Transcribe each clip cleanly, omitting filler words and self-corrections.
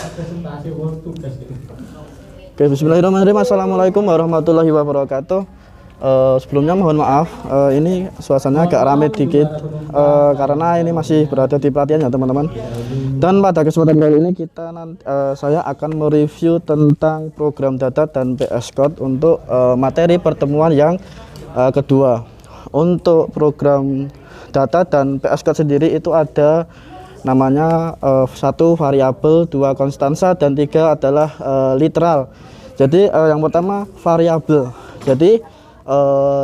Oke, bismillahirrahmanirrahim. Assalamualaikum warahmatullahi wabarakatuh. Sebelumnya mohon maaf, ini suasananya agak ramai dikit karena ini masih berada di pelatihan ya teman-teman. Dan pada kesempatan kali ini saya akan mereview tentang program data dan PS Code untuk materi pertemuan yang kedua. Untuk program data dan PS Code sendiri itu ada namanya 1 variabel, 2 konstansa, dan 3 adalah literal. Jadi yang pertama variabel. Jadi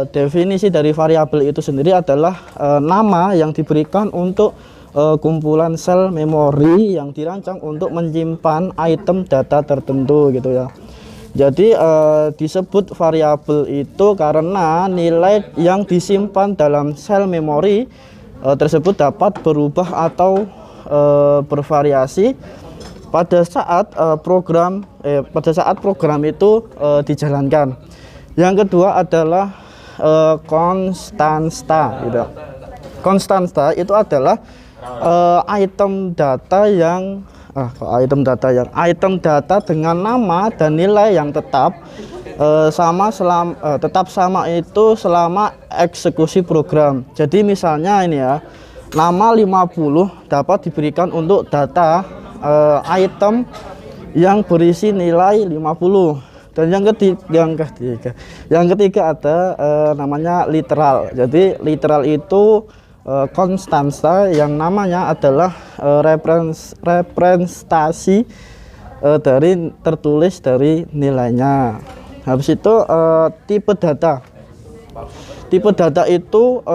definisi dari variabel itu sendiri adalah nama yang diberikan untuk kumpulan sel memori yang dirancang untuk menyimpan item data tertentu gitu ya. Jadi disebut variabel itu karena nilai yang disimpan dalam sel memori tersebut dapat berubah atau bervariasi pada saat program itu dijalankan. Yang kedua adalah konstansa gitu. Konstansa itu adalah item data dengan nama dan nilai yang tetap sama itu selama eksekusi program. Jadi misalnya ini ya, nama 50 dapat diberikan untuk data item yang berisi nilai 50. Dan yang ketiga ada namanya literal. Jadi literal itu konstansa yang namanya adalah representasi tertulis dari nilainya. Habis itu tipe data. Tipe data itu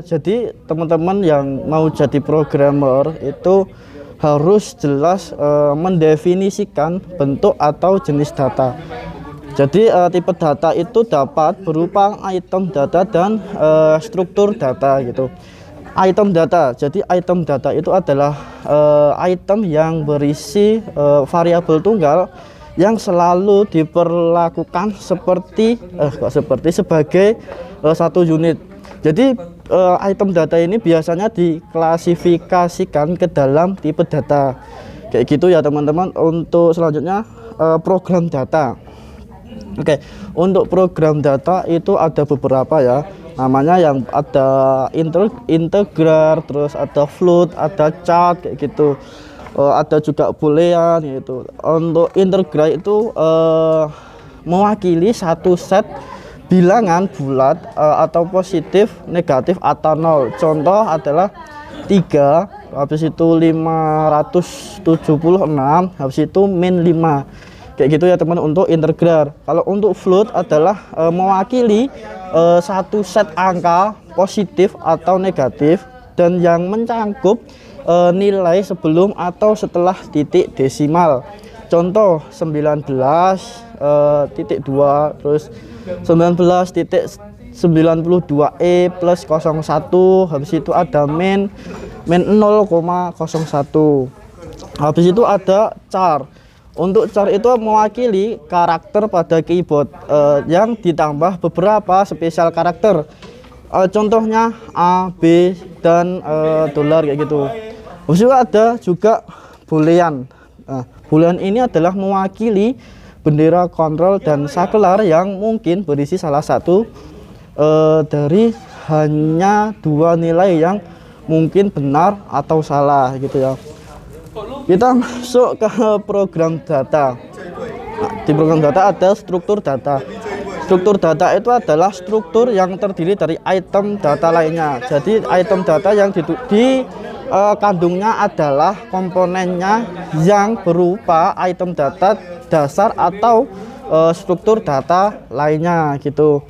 jadi teman-teman yang mau jadi programmer itu harus jelas mendefinisikan bentuk atau jenis data. Jadi tipe data itu dapat berupa item data dan struktur data gitu. Item data. Jadi item data itu adalah item yang berisi variabel tunggal yang selalu diperlakukan sebagai satu unit. Jadi item data ini biasanya diklasifikasikan ke dalam tipe data. Kayak gitu ya teman-teman. Untuk selanjutnya program data. Oke, untuk program data itu ada beberapa ya. Namanya yang ada integral, terus ada float, ada chart kayak gitu. Ada juga boolean gitu. Untuk integral itu mewakili satu set bilangan bulat atau positif, negatif atau 0. Contoh adalah 3, habis itu 576, habis itu min 5. Kayak gitu ya teman untuk integral. Kalau untuk float adalah mewakili satu set angka positif atau negatif dan yang mencangkup nilai sebelum atau setelah titik desimal. Contoh 19,2 terus 19,92E plus 01, habis itu ada min 0,01. Habis itu ada char. Untuk char itu mewakili karakter pada keyboard yang ditambah beberapa spesial karakter. Contohnya A, B, dan dolar kayak gitu. Habis itu ada juga boolean. Boolean ini adalah mewakili bendera kontrol dan saklar yang mungkin berisi salah satu dari hanya 2 nilai yang mungkin benar atau salah gitu ya. Kita masuk ke program data. Di program data ada struktur data. Struktur data itu adalah struktur yang terdiri dari item data lainnya. Jadi item data yang kandungnya adalah komponennya yang berupa item data dasar atau struktur data lainnya gitu.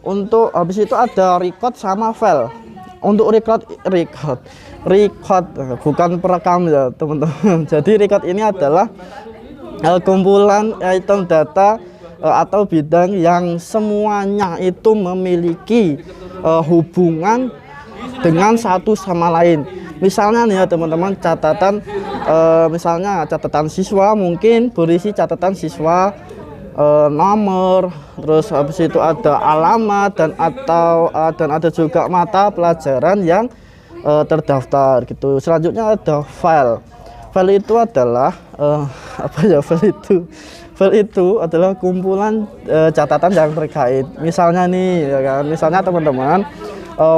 Untuk habis itu ada record sama file. Untuk record bukan perekam ya teman-teman. Jadi record ini adalah kumpulan item data atau bidang yang semuanya itu memiliki hubungan dengan satu sama lain. Misalnya nih ya teman-teman, misalnya catatan siswa mungkin berisi catatan siswa, nomor, terus habis itu ada alamat dan ada juga mata pelajaran yang terdaftar gitu. Selanjutnya ada file. File itu adalah apa ya file itu? File itu adalah kumpulan catatan yang terkait. Misalnya nih, ya kan? Misalnya teman-teman,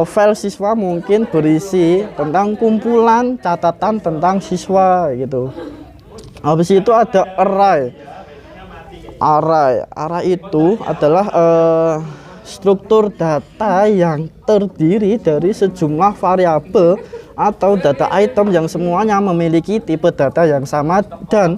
file siswa mungkin berisi tentang kumpulan catatan tentang siswa gitu. Habis itu ada array. Array itu adalah struktur data yang terdiri dari sejumlah variabel atau data item yang semuanya memiliki tipe data yang sama dan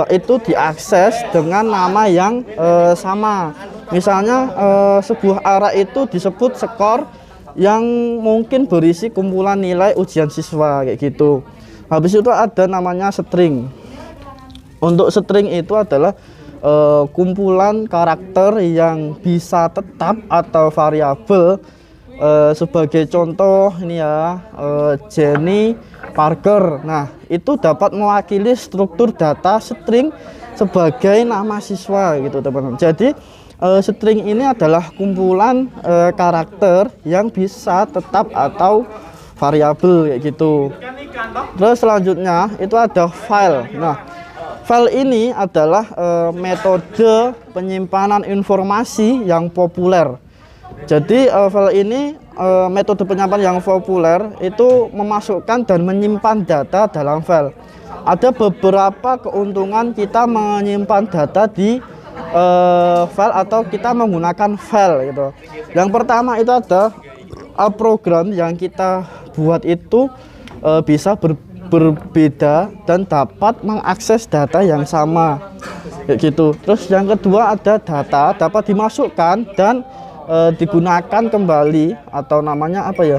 itu diakses dengan nama yang sama. Misalnya sebuah array itu disebut skor yang mungkin berisi kumpulan nilai ujian siswa kayak gitu. Habis itu ada namanya string. Untuk string itu adalah kumpulan karakter yang bisa tetap atau variabel. Sebagai contoh ini ya, Jenny Parker. Nah, itu dapat mewakili struktur data string sebagai nama siswa gitu teman-teman. Jadi string ini adalah kumpulan karakter yang bisa tetap atau variabel kayak gitu. Terus selanjutnya itu ada file. Nah, file ini adalah metode penyimpanan informasi yang populer. Jadi file ini metode penyimpanan yang populer itu memasukkan dan menyimpan data dalam file. Ada beberapa keuntungan kita menyimpan data di file atau kita menggunakan file gitu. Yang pertama itu ada program yang kita buat itu bisa berbeda dan dapat mengakses data yang sama kayak gitu. Terus yang kedua ada data dapat dimasukkan dan digunakan kembali atau namanya apa ya,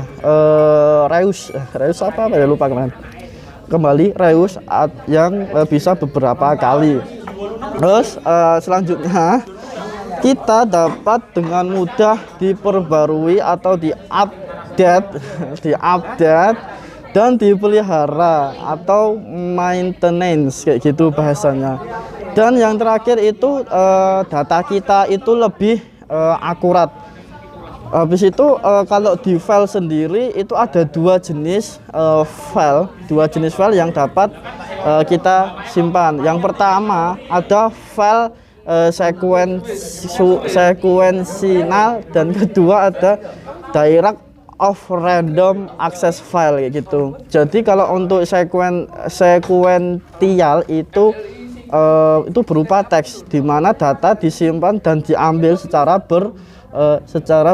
reuse apa ya lupa kemarin, kembali reuse yang bisa beberapa kali. Terus selanjutnya kita dapat dengan mudah diperbarui atau diupdate dan dipelihara atau maintenance kayak gitu bahasanya. Dan yang terakhir itu data kita itu lebih akurat. Habis itu kalau di file sendiri itu ada dua jenis file yang dapat kita simpan. Yang pertama ada file sekuensial dan kedua ada direct of random access file kayak gitu. Jadi kalau untuk sekuensial itu berupa teks di mana data disimpan dan diambil secara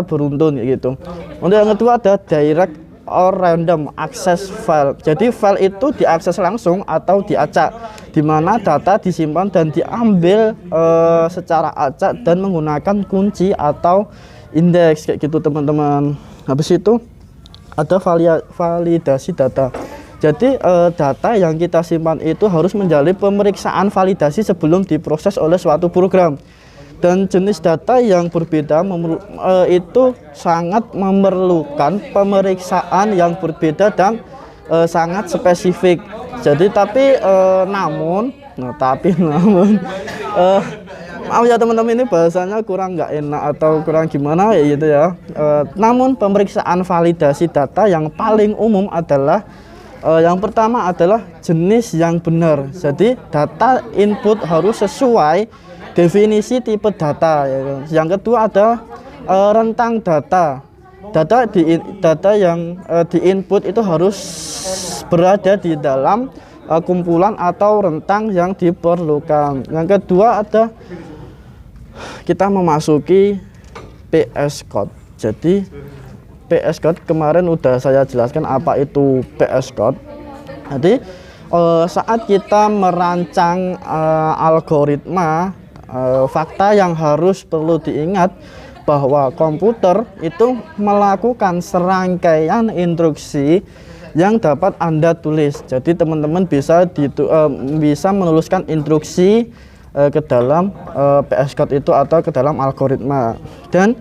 beruntun gitu. Untuk yang kedua ada direct or random access file. Jadi file itu diakses langsung atau diacak, di mana data disimpan dan diambil secara acak dan menggunakan kunci atau indeks kayak gitu teman-teman. Habis itu ada validasi data. Jadi data yang kita simpan itu harus menjalani pemeriksaan validasi sebelum diproses oleh suatu program. Dan jenis data yang berbeda itu sangat memerlukan pemeriksaan yang berbeda dan sangat spesifik. Jadi namun maaf ya teman-teman, ini bahasanya kurang nggak enak atau kurang gimana ya gitu ya. Namun pemeriksaan validasi data yang paling umum adalah yang pertama adalah jenis yang benar. Jadi data input harus sesuai definisi tipe data ya. Yang kedua ada rentang data. Data yang diinput itu harus berada di dalam kumpulan atau rentang yang diperlukan. Yang kedua ada kita memasuki PS Code. Jadi PS Code kemarin udah saya jelaskan apa itu PS Code. Jadi saat kita merancang algoritma, fakta yang perlu diingat bahwa komputer itu melakukan serangkaian instruksi yang dapat Anda tulis. Jadi teman-teman bisa menuliskan instruksi ke dalam PS Code itu atau ke dalam algoritma. Dan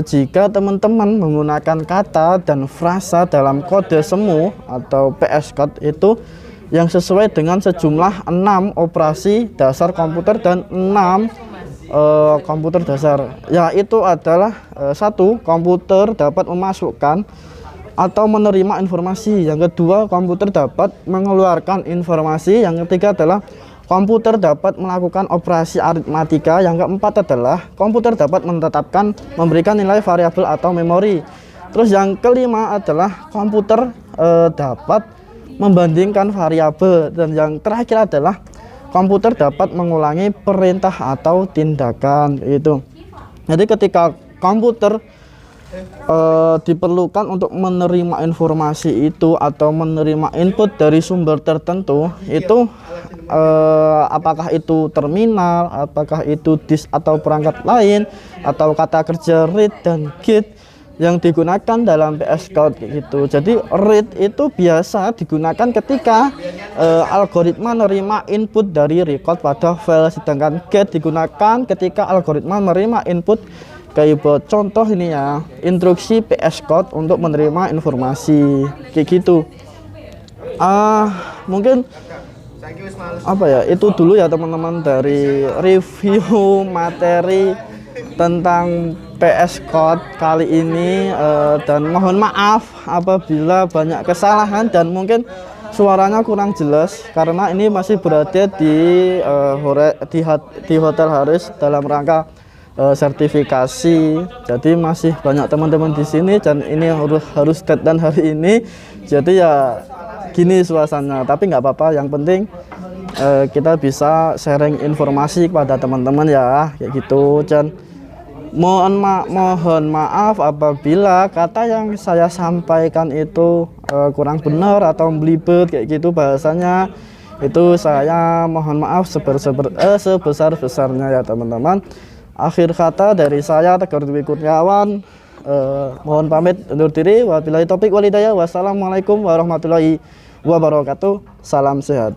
jika teman-teman menggunakan kata dan frasa dalam kode semu atau PS Code itu yang sesuai dengan sejumlah 6 operasi dasar komputer dan 6 komputer dasar, yaitu adalah 1. Komputer dapat memasukkan atau menerima informasi. Yang kedua, komputer dapat mengeluarkan informasi. Yang ketiga adalah komputer dapat melakukan operasi aritmatika. Yang keempat adalah komputer dapat menetapkan, memberikan nilai variabel atau memori. Terus yang kelima adalah komputer dapat membandingkan variabel. Dan yang terakhir adalah komputer dapat mengulangi perintah atau tindakan itu. Jadi ketika komputer diperlukan untuk menerima informasi itu atau menerima input dari sumber tertentu itu, apakah itu terminal, apakah itu disk atau perangkat lain, atau kata kerja read dan get yang digunakan dalam PS Code gitu. Jadi read itu biasa digunakan ketika algoritma menerima input dari record pada file, sedangkan get digunakan ketika algoritma menerima input kayak buat contoh ini ya, instruksi PS Code untuk menerima informasi kayak gitu. Mungkin apa ya, itu dulu ya teman-teman dari review materi tentang PS Code kali ini, dan mohon maaf apabila banyak kesalahan dan mungkin suaranya kurang jelas karena ini masih berada di Hotel Haris dalam rangka sertifikasi. Jadi masih banyak teman-teman di sini dan ini harus deadline hari ini. Jadi ya gini suasananya, tapi nggak apa-apa. Yang penting kita bisa sharing informasi kepada teman-teman ya, kayak gitu. Dan mohon maaf apabila kata yang saya sampaikan itu kurang benar atau belibet kayak gitu bahasanya. Itu saya mohon maaf sebesar-besarnya ya teman-teman. Akhir kata dari saya, Tegar Dwi Kurniawan, mohon pamit undur diri. Wabillahi taufiq wal hidayah. Wassalamualaikum warahmatullahi wabarakatuh. Salam sehat.